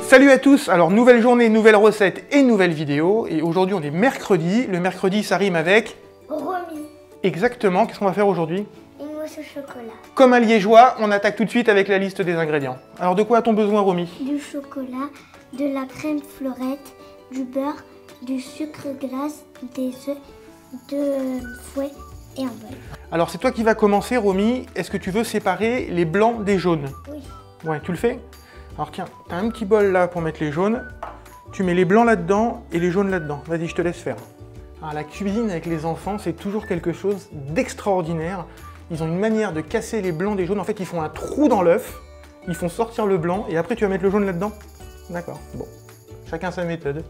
Salut à tous, alors nouvelle journée, nouvelle recette et nouvelle vidéo. Et aujourd'hui on est mercredi, le mercredi ça rime avec... Romy. Exactement, qu'est-ce qu'on va faire aujourd'hui? Une mousse au chocolat. Comme un liégeois, on attaque tout de suite avec la liste des ingrédients. Alors de quoi a-t-on besoin, Romy? Du chocolat, de la crème fleurette, du beurre, du sucre glace, des œufs, de fouet et un bol. Alors c'est toi qui vas commencer, Romy. Est-ce que tu veux séparer les blancs des jaunes? Oui. Ouais, tu le fais? Alors tiens, t'as un petit bol là pour mettre les jaunes. Tu mets les blancs là-dedans et les jaunes là-dedans. Vas-y, je te laisse faire. Alors la cuisine avec les enfants, c'est toujours quelque chose d'extraordinaire. Ils ont une manière de casser les blancs des jaunes. En fait, ils font un trou dans l'œuf, ils font sortir le blanc et après tu vas mettre le jaune là-dedans. D'accord, bon. Chacun sa méthode.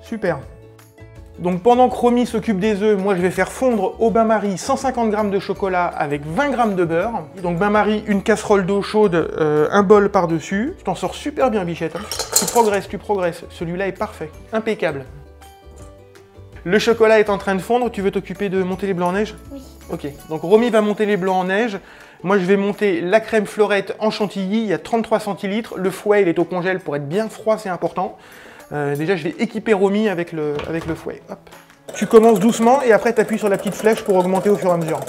Super. Donc pendant que Romy s'occupe des œufs, moi je vais faire fondre au bain-marie 150 g de chocolat avec 20 g de beurre. Donc bain-marie, une casserole d'eau chaude, un bol par-dessus. Tu t'en sors super bien, Bichette. Hein. Tu progresses. Celui-là est parfait, impeccable. Le chocolat est en train de fondre, tu veux t'occuper de monter les blancs en neige? Oui. Ok, donc Romy va monter les blancs en neige. Moi je vais monter la crème fleurette en chantilly, il y a 33 centilitres. Le fouet il est au congèle pour être bien froid, c'est important. Déjà, je vais équiper Romy avec le fouet. Hop. Tu commences doucement et après, tu appuies sur la petite flèche pour augmenter au fur et à mesure.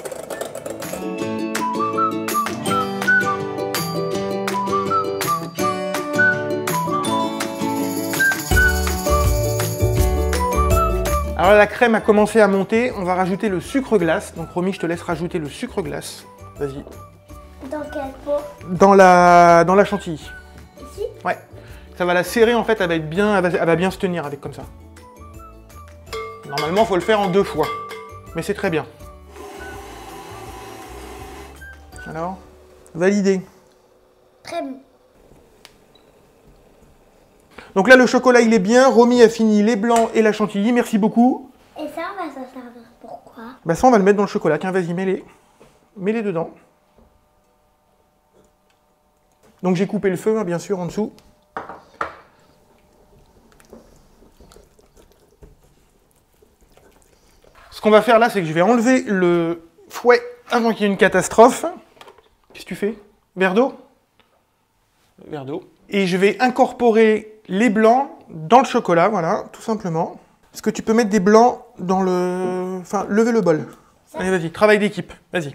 Alors la crème a commencé à monter, on va rajouter le sucre glace. Donc Romy, je te laisse rajouter le sucre glace. Vas-y. Dans quelle peau? Dans la chantilly. Ici? Ouais. Ça va la serrer, en fait, elle va bien se tenir avec comme ça. Normalement, il faut le faire en 2 fois. Mais c'est très bien. Alors, validé. Très bon. Donc là, le chocolat, il est bien. Romy a fini les blancs et la chantilly. Merci beaucoup. Et ça, on va s'en servir pourquoi? Bah ça, on va le mettre dans le chocolat. Tiens, vas-y, mets-les. Mets-les dedans. Donc j'ai coupé le feu, hein, bien sûr, en dessous. Ce qu'on va faire là, c'est que je vais enlever le fouet avant qu'il y ait une catastrophe. Qu'est-ce que tu fais? Verre d'eau? Verre d'eau. Et je vais incorporer les blancs dans le chocolat, voilà, tout simplement. Est-ce que tu peux mettre des blancs dans le... Enfin, lever le bol. Allez, vas-y, travail d'équipe, vas-y.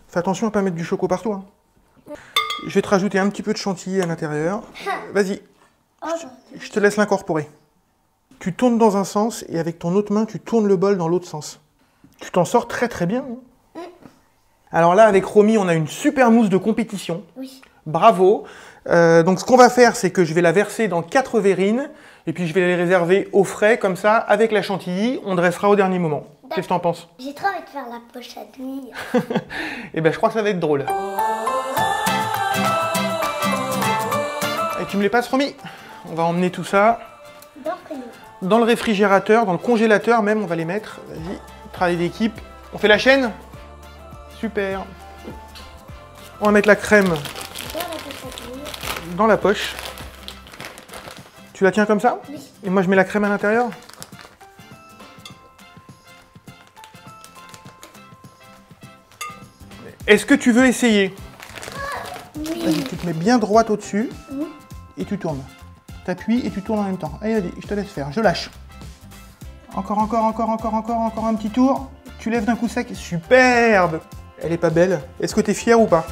Fais attention à ne pas mettre du choco partout. Hein. Je vais te rajouter un petit peu de chantilly à l'intérieur. Vas-y, je te laisse l'incorporer. Tu tournes dans un sens et avec ton autre main, tu tournes le bol dans l'autre sens. Tu t'en sors très très bien. Hein. Alors là, avec Romy, on a une super mousse de compétition. Oui. Bravo. Donc ce qu'on va faire, c'est que je vais la verser dans 4 verrines et puis je vais les réserver au frais, comme ça, avec la chantilly, on dressera au dernier moment. Qu'est-ce que t'en penses? J'ai trop envie de faire la poche à nuit. Eh ben, je crois que ça va être drôle. Et tu me les passes, Romy? On va emmener tout ça dans le réfrigérateur, dans le congélateur même, on va les mettre. Vas-y, travail d'équipe. On fait la chaîne? Super. On va mettre la crème dans la poche. Tu la tiens comme ça? Oui. Et moi je mets la crème à l'intérieur? Est-ce que tu veux essayer? Oui. Vas-y, tu te mets bien droite au-dessus et tu tournes. T'appuies et tu tournes en même temps. Allez, vas-y, je te laisse faire. Je lâche. Encore un petit tour. Tu lèves d'un coup sec. Superbe! Elle est pas belle? Est-ce que tu es fier ou pas?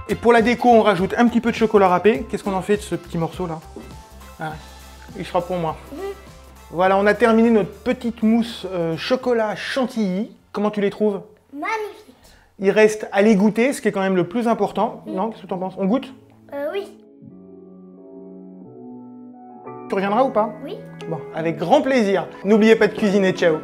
Et pour la déco, on rajoute un petit peu de chocolat râpé. Qu'est-ce qu'on en fait de ce petit morceau là? Ah, il sera pour moi. Voilà, on a terminé notre petite mousse chocolat chantilly. Comment tu les trouves? Magnifique. Il reste à les goûter, ce qui est quand même le plus important. Non, qu'est-ce que tu en penses? On goûte? Oui. Tu reviendras ou pas? Oui. Bon, avec grand plaisir. N'oubliez pas de cuisiner, ciao.